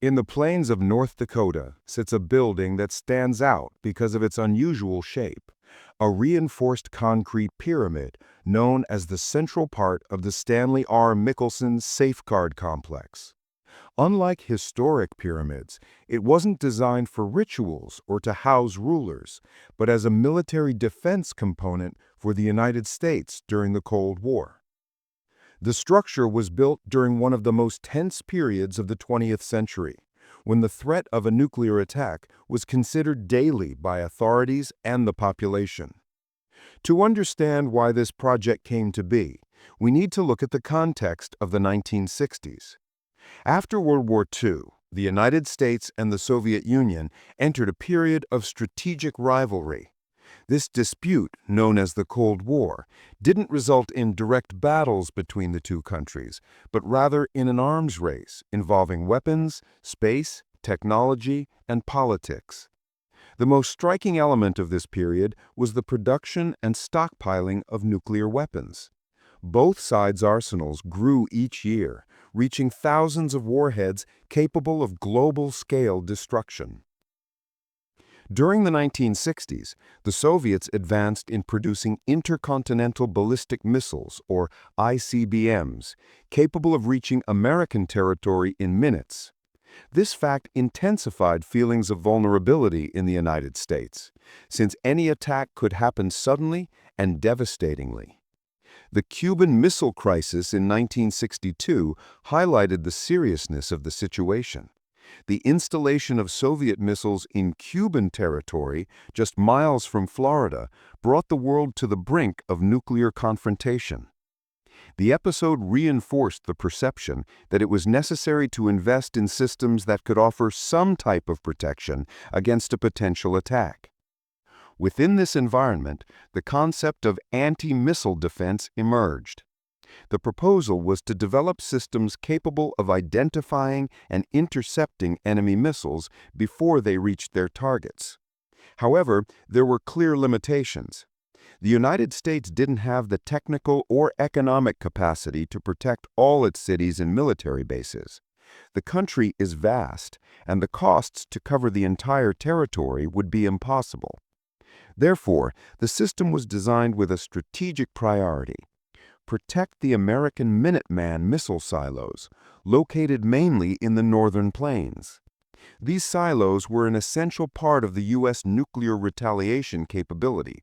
In the plains of North Dakota sits a building that stands out because of its unusual shape, a reinforced concrete pyramid known as the central part of the Stanley R. Mickelsen Safeguard Complex. Unlike historic pyramids, it wasn't designed for rituals or to house rulers, but as a military defense component for the United States during the Cold War. The structure was built during one of the most tense periods of the 20th century, when the threat of a nuclear attack was considered daily by authorities and the population. To understand why this project came to be, we need to look at the context of the 1960s. After World War II, the United States and the Soviet Union entered a period of strategic rivalry. This dispute, known as the Cold War, didn't result in direct battles between the two countries, but rather in an arms race involving weapons, space, technology, and politics. The most striking element of this period was the production and stockpiling of nuclear weapons. Both sides' arsenals grew each year, reaching thousands of warheads capable of global-scale destruction. During the 1960s, the Soviets advanced in producing intercontinental ballistic missiles, or ICBMs, capable of reaching American territory in minutes. This fact intensified feelings of vulnerability in the United States, since any attack could happen suddenly and devastatingly. The Cuban Missile Crisis in 1962 highlighted the seriousness of the situation. The installation of Soviet missiles in Cuban territory, just miles from Florida, brought the world to the brink of nuclear confrontation. The episode reinforced the perception that it was necessary to invest in systems that could offer some type of protection against a potential attack. Within this environment, the concept of anti-missile defense emerged. The proposal was to develop systems capable of identifying and intercepting enemy missiles before they reached their targets. However, there were clear limitations. The United States didn't have the technical or economic capacity to protect all its cities and military bases. The country is vast, and the costs to cover the entire territory would be impossible. Therefore, the system was designed with a strategic priority: protect the American Minuteman missile silos, located mainly in the northern plains. These silos were an essential part of the U.S. nuclear retaliation capability.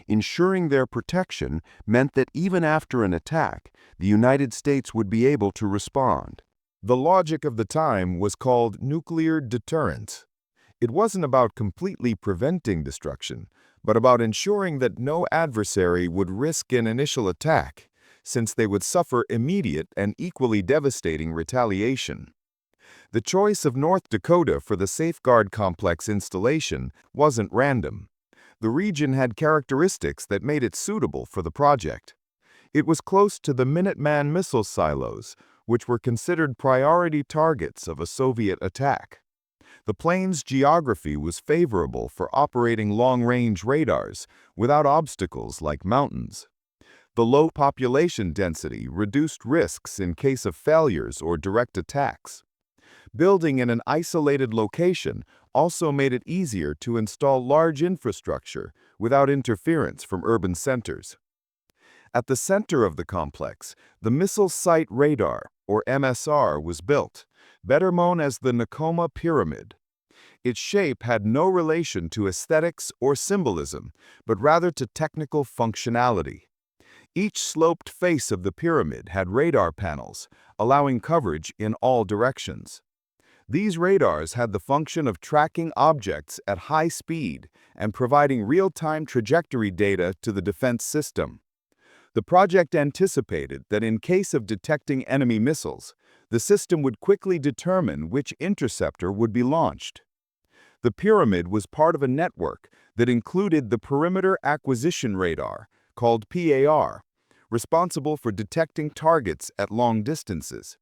Ensuring their protection meant that even after an attack, the United States would be able to respond. The logic of the time was called nuclear deterrence. It wasn't about completely preventing destruction, but about ensuring that no adversary would risk an initial attack, since they would suffer immediate and equally devastating retaliation. The choice of North Dakota for the Safeguard Complex installation wasn't random. The region had characteristics that made it suitable for the project. It was close to the Minuteman missile silos, which were considered priority targets of a Soviet attack. The plains' geography was favorable for operating long-range radars without obstacles like mountains. The low population density reduced risks in case of failures or direct attacks. Building in an isolated location also made it easier to install large infrastructure without interference from urban centers. At the center of the complex, the Missile Site Radar, or MSR, was built, better known as the Nakoma Pyramid. Its shape had no relation to aesthetics or symbolism, but rather to technical functionality. Each sloped face of the pyramid had radar panels, allowing coverage in all directions. These radars had the function of tracking objects at high speed and providing real-time trajectory data to the defense system. The project anticipated that in case of detecting enemy missiles, the system would quickly determine which interceptor would be launched. The pyramid was part of a network that included the Perimeter Acquisition Radar, called PAR, responsible for detecting targets at long distances.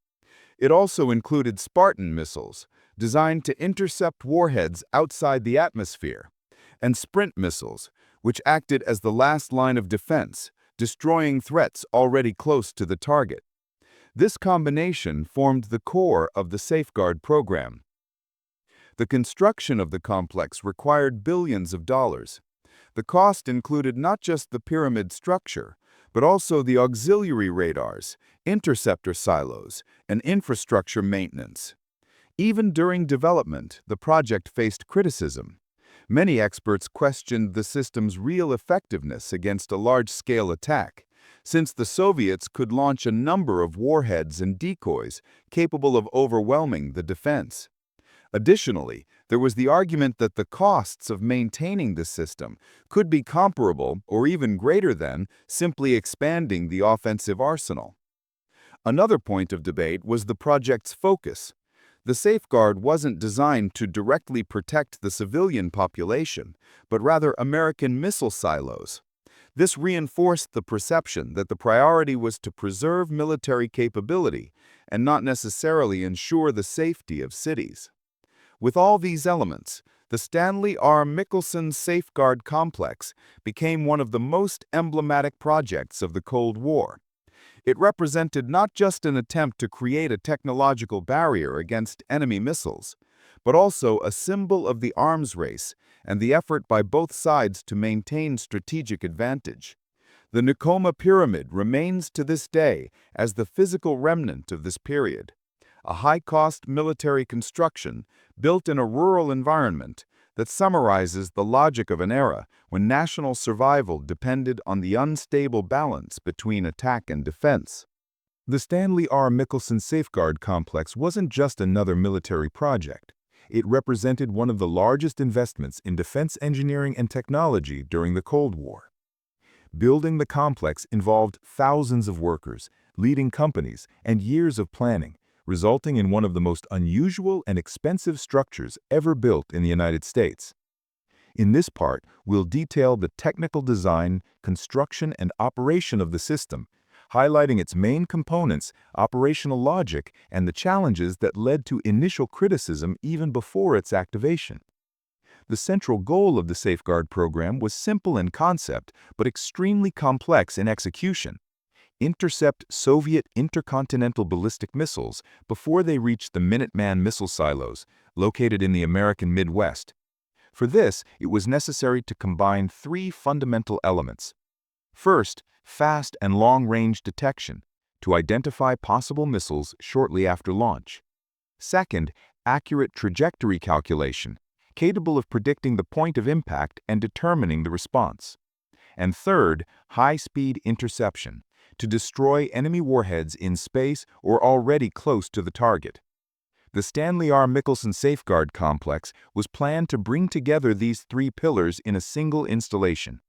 It also included Spartan missiles, designed to intercept warheads outside the atmosphere, and Sprint missiles, which acted as the last line of defense, destroying threats already close to the target. This combination formed the core of the Safeguard program, The construction of the complex required billions of dollars. The cost included not just the pyramid structure, but also the auxiliary radars, interceptor silos, and infrastructure maintenance. Even during development, the project faced criticism. Many experts questioned the system's real effectiveness against a large-scale attack, since the Soviets could launch a number of warheads and decoys capable of overwhelming the defense. Additionally, there was the argument that the costs of maintaining the system could be comparable or even greater than simply expanding the offensive arsenal. Another point of debate was the project's focus. The safeguard wasn't designed to directly protect the civilian population, but rather American missile silos. This reinforced the perception that the priority was to preserve military capability and not necessarily ensure the safety of cities. With all these elements, the Stanley R. Mickelsen Safeguard Complex became one of the most emblematic projects of the Cold War. It represented not just an attempt to create a technological barrier against enemy missiles, but also a symbol of the arms race and the effort by both sides to maintain strategic advantage. The Nikoma Pyramid remains to this day as the physical remnant of this period, a high-cost military construction built in a rural environment that summarizes the logic of an era when national survival depended on the unstable balance between attack and defense. The Stanley R. Mickelsen Safeguard Complex wasn't just another military project. It represented one of the largest investments in defense engineering and technology during the Cold War. Building the complex involved thousands of workers, leading companies, and years of planning, resulting in one of the most unusual and expensive structures ever built in the United States. In this part, we'll detail the technical design, construction, and operation of the system, highlighting its main components, operational logic, and the challenges that led to initial criticism even before its activation. The central goal of the Safeguard program was simple in concept, but extremely complex in execution: intercept Soviet intercontinental ballistic missiles before they reached the Minuteman missile silos, located in the American Midwest. For this, it was necessary to combine three fundamental elements. First, fast and long-range detection, to identify possible missiles shortly after launch. Second, accurate trajectory calculation, capable of predicting the point of impact and determining the response. And third, high-speed interception, to destroy enemy warheads in space or already close to the target. The Stanley R. Mickelsen Safeguard Complex was planned to bring together these three pillars in a single installation.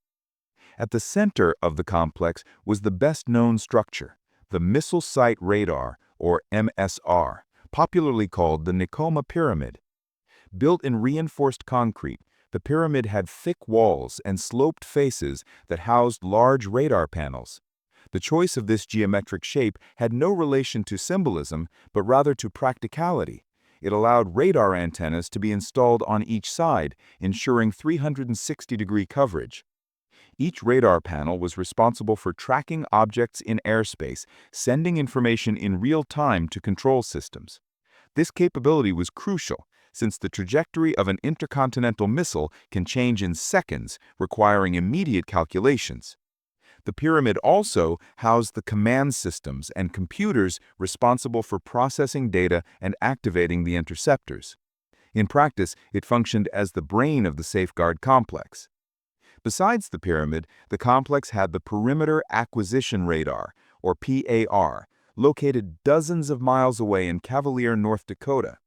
At the center of the complex was the best-known structure, the Missile Site Radar, or MSR, popularly called the Nikoma Pyramid. Built in reinforced concrete, the pyramid had thick walls and sloped faces that housed large radar panels. The choice of this geometric shape had no relation to symbolism, but rather to practicality. It allowed radar antennas to be installed on each side, ensuring 360-degree coverage. Each radar panel was responsible for tracking objects in airspace, sending information in real time to control systems. This capability was crucial, since the trajectory of an intercontinental missile can change in seconds, requiring immediate calculations. The pyramid also housed the command systems and computers responsible for processing data and activating the interceptors. In practice, it functioned as the brain of the Safeguard Complex. Besides the pyramid, the complex had the Perimeter Acquisition Radar, or PAR, located dozens of miles away in Cavalier, North Dakota.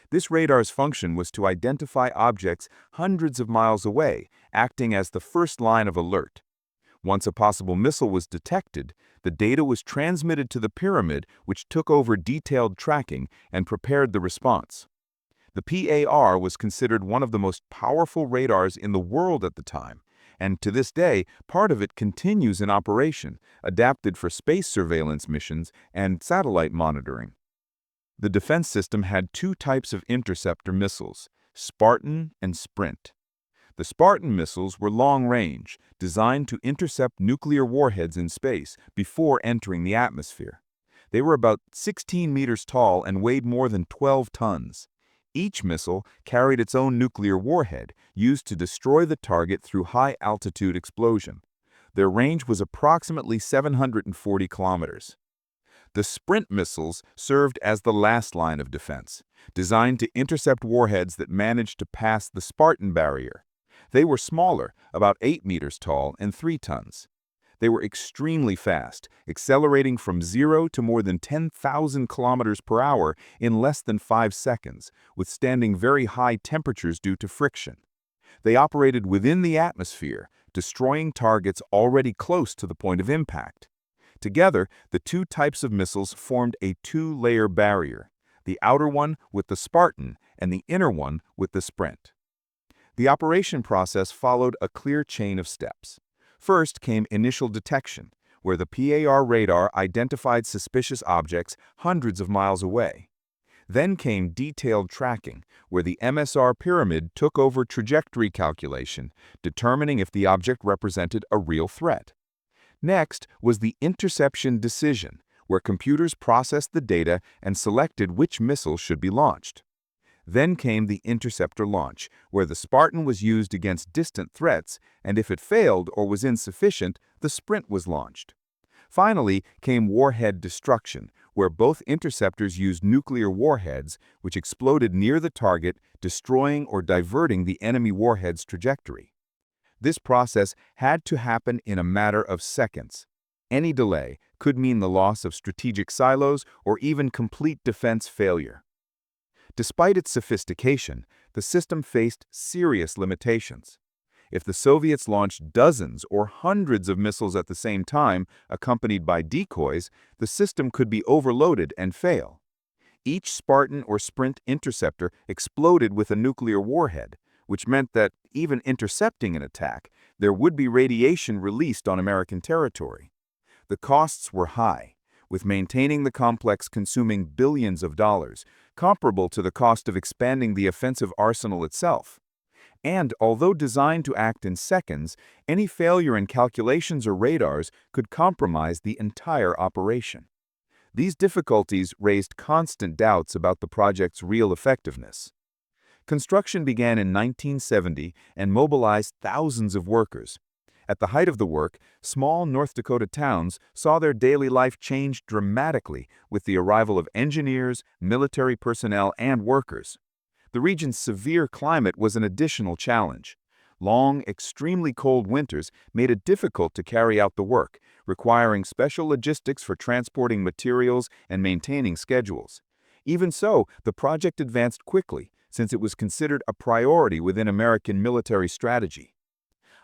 This radar's function was to identify objects hundreds of miles away, acting as the first line of alert. Once a possible missile was detected, the data was transmitted to the pyramid, which took over detailed tracking and prepared the response. The PAR was considered one of the most powerful radars in the world at the time, and to this day, part of it continues in operation, adapted for space surveillance missions and satellite monitoring. The defense system had two types of interceptor missiles, Spartan and Sprint. The Spartan missiles were long-range, designed to intercept nuclear warheads in space before entering the atmosphere. They were about 16 meters tall and weighed more than 12 tons. Each missile carried its own nuclear warhead, used to destroy the target through high-altitude explosion. Their range was approximately 740 kilometers. The Sprint missiles served as the last line of defense, designed to intercept warheads that managed to pass the Spartan barrier. They were smaller, about 8 meters tall and 3 tons. They were extremely fast, accelerating from 0 to more than 10,000 kilometers per hour in less than 5 seconds, withstanding very high temperatures due to friction. They operated within the atmosphere, destroying targets already close to the point of impact. Together, the two types of missiles formed a two-layer barrier, the outer one with the Spartan and the inner one with the Sprint. The operation process followed a clear chain of steps. First came initial detection, where the PAR radar identified suspicious objects hundreds of miles away. Then came detailed tracking, where the MSR pyramid took over trajectory calculation, determining if the object represented a real threat. Next was the interception decision, where computers processed the data and selected which missile should be launched. Then came the interceptor launch, where the Spartan was used against distant threats, and if it failed or was insufficient, the Sprint was launched. Finally came warhead destruction, where both interceptors used nuclear warheads, which exploded near the target, destroying or diverting the enemy warhead's trajectory. This process had to happen in a matter of seconds. Any delay could mean the loss of strategic silos or even complete defense failure. Despite its sophistication, the system faced serious limitations. If the Soviets launched dozens or hundreds of missiles at the same time, accompanied by decoys, the system could be overloaded and fail. Each Spartan or Sprint interceptor exploded with a nuclear warhead, which meant that, even intercepting an attack, there would be radiation released on American territory. The costs were high, with maintaining the complex consuming billions of dollars, comparable to the cost of expanding the offensive arsenal itself. And although designed to act in seconds, any failure in calculations or radars could compromise the entire operation. These difficulties raised constant doubts about the project's real effectiveness. Construction began in 1970 and mobilized thousands of workers. At the height of the work, small North Dakota towns saw their daily life change dramatically with the arrival of engineers, military personnel, and workers. The region's severe climate was an additional challenge. Long, extremely cold winters made it difficult to carry out the work, requiring special logistics for transporting materials and maintaining schedules. Even so, the project advanced quickly, since it was considered a priority within American military strategy.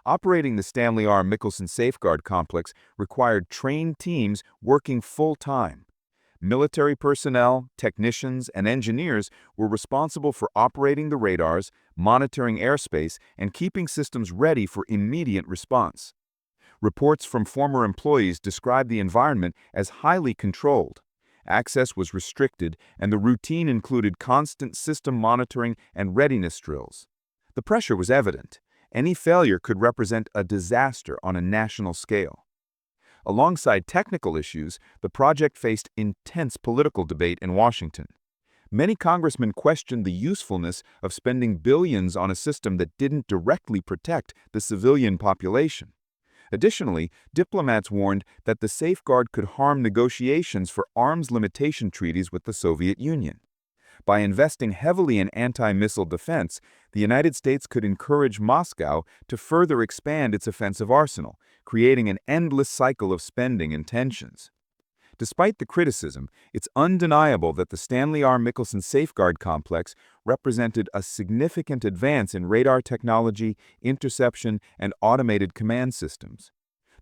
Operating the Stanley R Mickelsen Safeguard Complex required trained teams working full-time. Military personnel, technicians, and engineers were responsible for operating the radars, monitoring airspace, and keeping systems ready for immediate response. Reports from former employees described the environment as highly controlled. Access was restricted, and the routine included constant system monitoring and readiness drills. The pressure was evident. Any failure could represent a disaster on a national scale. Alongside technical issues, the project faced intense political debate in Washington. Many congressmen questioned the usefulness of spending billions on a system that didn't directly protect the civilian population. Additionally, diplomats warned that the safeguard could harm negotiations for arms limitation treaties with the Soviet Union. By investing heavily in anti-missile defense, the United States could encourage Moscow to further expand its offensive arsenal, creating an endless cycle of spending and tensions. Despite the criticism, it's undeniable that the Stanley R. Mickelsen Safeguard Complex represented a significant advance in radar technology, interception, and automated command systems.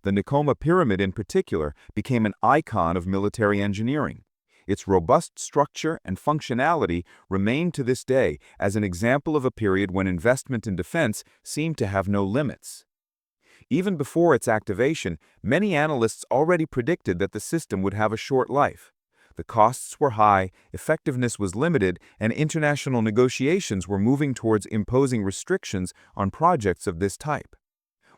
The Nakoma Pyramid in particular became an icon of military engineering. Its robust structure and functionality remain to this day as an example of a period when investment in defense seemed to have no limits. Even before its activation, many analysts already predicted that the system would have a short life. The costs were high, effectiveness was limited, and international negotiations were moving towards imposing restrictions on projects of this type.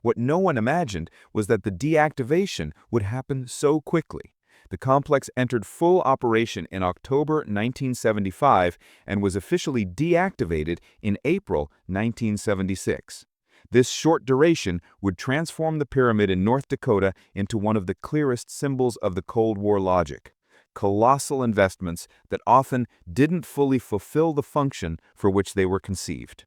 What no one imagined was that the deactivation would happen so quickly. The complex entered full operation in October 1975 and was officially deactivated in April 1976. This short duration would transform the pyramid in North Dakota into one of the clearest symbols of the Cold War logic. Colossal investments that often didn't fully fulfill the function for which they were conceived.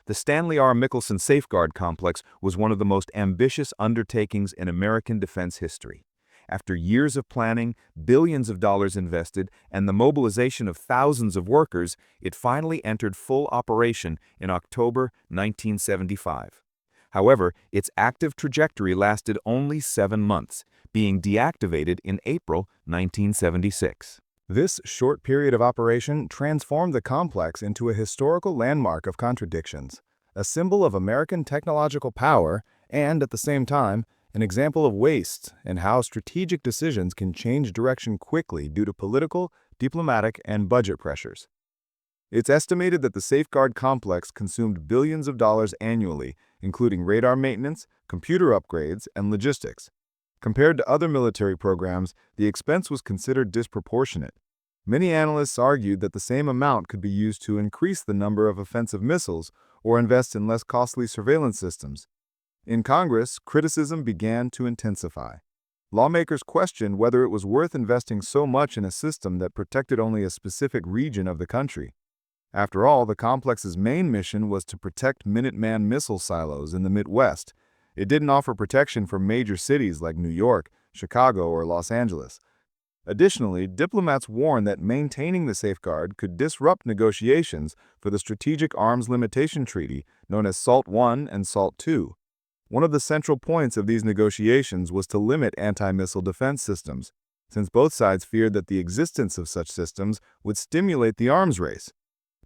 The Stanley R. Mickelsen Safeguard Complex was one of the most ambitious undertakings in American defense history. After years of planning, billions of dollars invested, and the mobilization of thousands of workers, it finally entered full operation in October 1975. However, its active trajectory lasted only 7 months, being deactivated in April 1976. This short period of operation transformed the complex into a historical landmark of contradictions, a symbol of American technological power and, at the same time, an example of waste and how strategic decisions can change direction quickly due to political, diplomatic, and budget pressures. It's estimated that the Safeguard Complex consumed billions of dollars annually, including radar maintenance, computer upgrades, and logistics. Compared to other military programs, the expense was considered disproportionate. Many analysts argued that the same amount could be used to increase the number of offensive missiles or invest in less costly surveillance systems. In Congress, criticism began to intensify. Lawmakers questioned whether it was worth investing so much in a system that protected only a specific region of the country. After all, the complex's main mission was to protect Minuteman missile silos in the Midwest. It didn't offer protection for major cities like New York, Chicago, or Los Angeles. Additionally, diplomats warned that maintaining the safeguard could disrupt negotiations for the Strategic Arms Limitation Treaty, known as SALT I and SALT II. One of the central points of these negotiations was to limit anti-missile defense systems, since both sides feared that the existence of such systems would stimulate the arms race.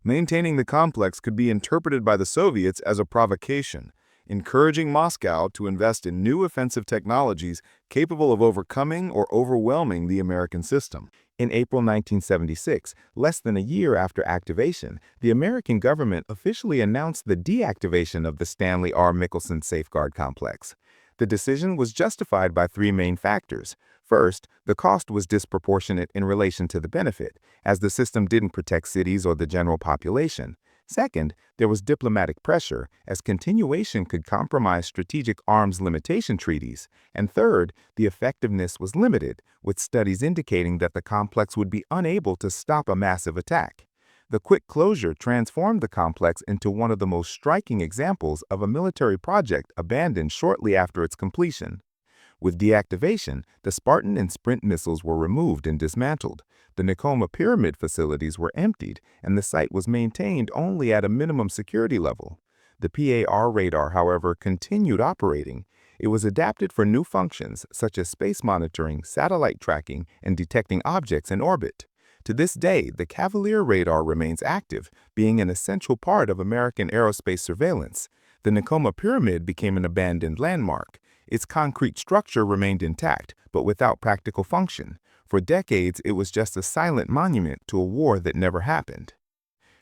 Maintaining the complex could be interpreted by the Soviets as a provocation, encouraging Moscow to invest in new offensive technologies capable of overcoming or overwhelming the American system. In April 1976, less than a year after activation, the American government officially announced the deactivation of the Stanley R. Mickelsen Safeguard Complex. The decision was justified by 3 main factors. First, the cost was disproportionate in relation to the benefit, as the system didn't protect cities or the general population. Second, there was diplomatic pressure, as continuation could compromise strategic arms limitation treaties. And third, the effectiveness was limited, with studies indicating that the complex would be unable to stop a massive attack. The quick closure transformed the complex into one of the most striking examples of a military project abandoned shortly after its completion. With deactivation, the Spartan and Sprint missiles were removed and dismantled. The Nakoma Pyramid facilities were emptied, and the site was maintained only at a minimum security level. The PAR radar, however, continued operating. It was adapted for new functions such as space monitoring, satellite tracking, and detecting objects in orbit. To this day, the Cavalier radar remains active, being an essential part of American aerospace surveillance. The Nakoma Pyramid became an abandoned landmark. Its concrete structure remained intact, but without practical function. For decades, it was just a silent monument to a war that never happened.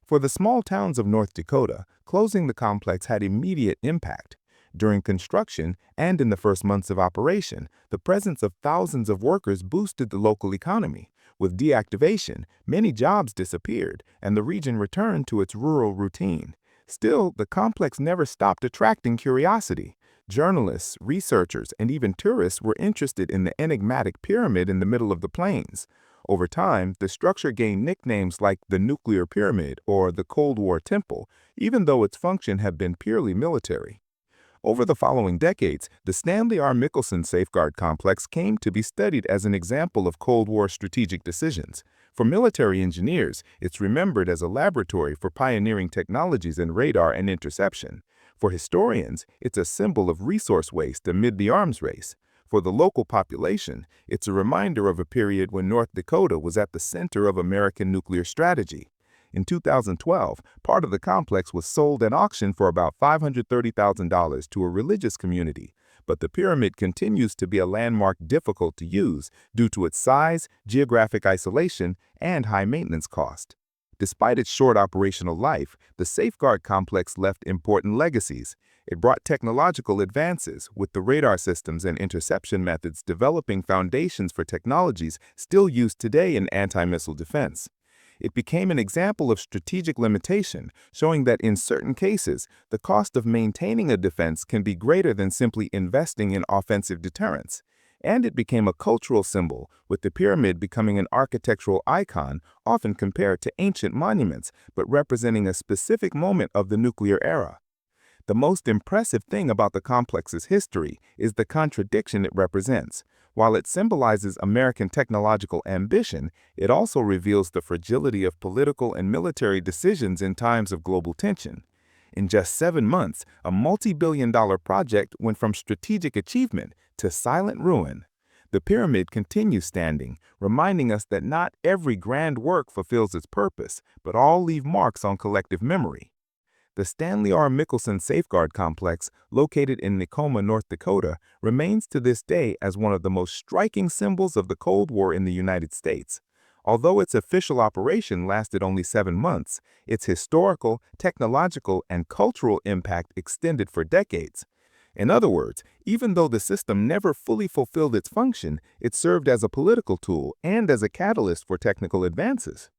For the small towns of North Dakota, closing the complex had immediate impact. During construction and in the first months of operation, the presence of thousands of workers boosted the local economy. With deactivation, many jobs disappeared, and the region returned to its rural routine. Still, the complex never stopped attracting curiosity. Journalists, researchers, and even tourists were interested in the enigmatic pyramid in the middle of the plains. Over time, the structure gained nicknames like the Nuclear Pyramid or the Cold War Temple, even though its function had been purely military. Over the following decades, the Stanley R. Mickelsen Safeguard Complex came to be studied as an example of Cold War strategic decisions. For military engineers, it's remembered as a laboratory for pioneering technologies in radar and interception. For historians, it's a symbol of resource waste amid the arms race. For the local population, it's a reminder of a period when North Dakota was at the center of American nuclear strategy. In 2012, part of the complex was sold at auction for about $530,000 to a religious community, but the pyramid continues to be a landmark difficult to use due to its size, geographic isolation, and high maintenance cost. Despite its short operational life, the Safeguard Complex left important legacies. It brought technological advances, with the radar systems and interception methods developing foundations for technologies still used today in anti-missile defense. It became an example of strategic limitation, showing that in certain cases, the cost of maintaining a defense can be greater than simply investing in offensive deterrence. And it became a cultural symbol, with the pyramid becoming an architectural icon often compared to ancient monuments, but representing a specific moment of the nuclear era. The most impressive thing about the complex's history is the contradiction it represents. While it symbolizes American technological ambition, it also reveals the fragility of political and military decisions in times of global tension. In just 7 months, a multi-billion-dollar project went from strategic achievement to silent ruin. The pyramid continues standing, reminding us that not every grand work fulfills its purpose, but all leave marks on collective memory. The Stanley R. Mickelsen Safeguard Complex, located in Tacoma, North Dakota, remains to this day as one of the most striking symbols of the Cold War in the United States. Although its official operation lasted only 7 months, its historical, technological, and cultural impact extended for decades. In other words, even though the system never fully fulfilled its function, it served as a political tool and as a catalyst for technical advances.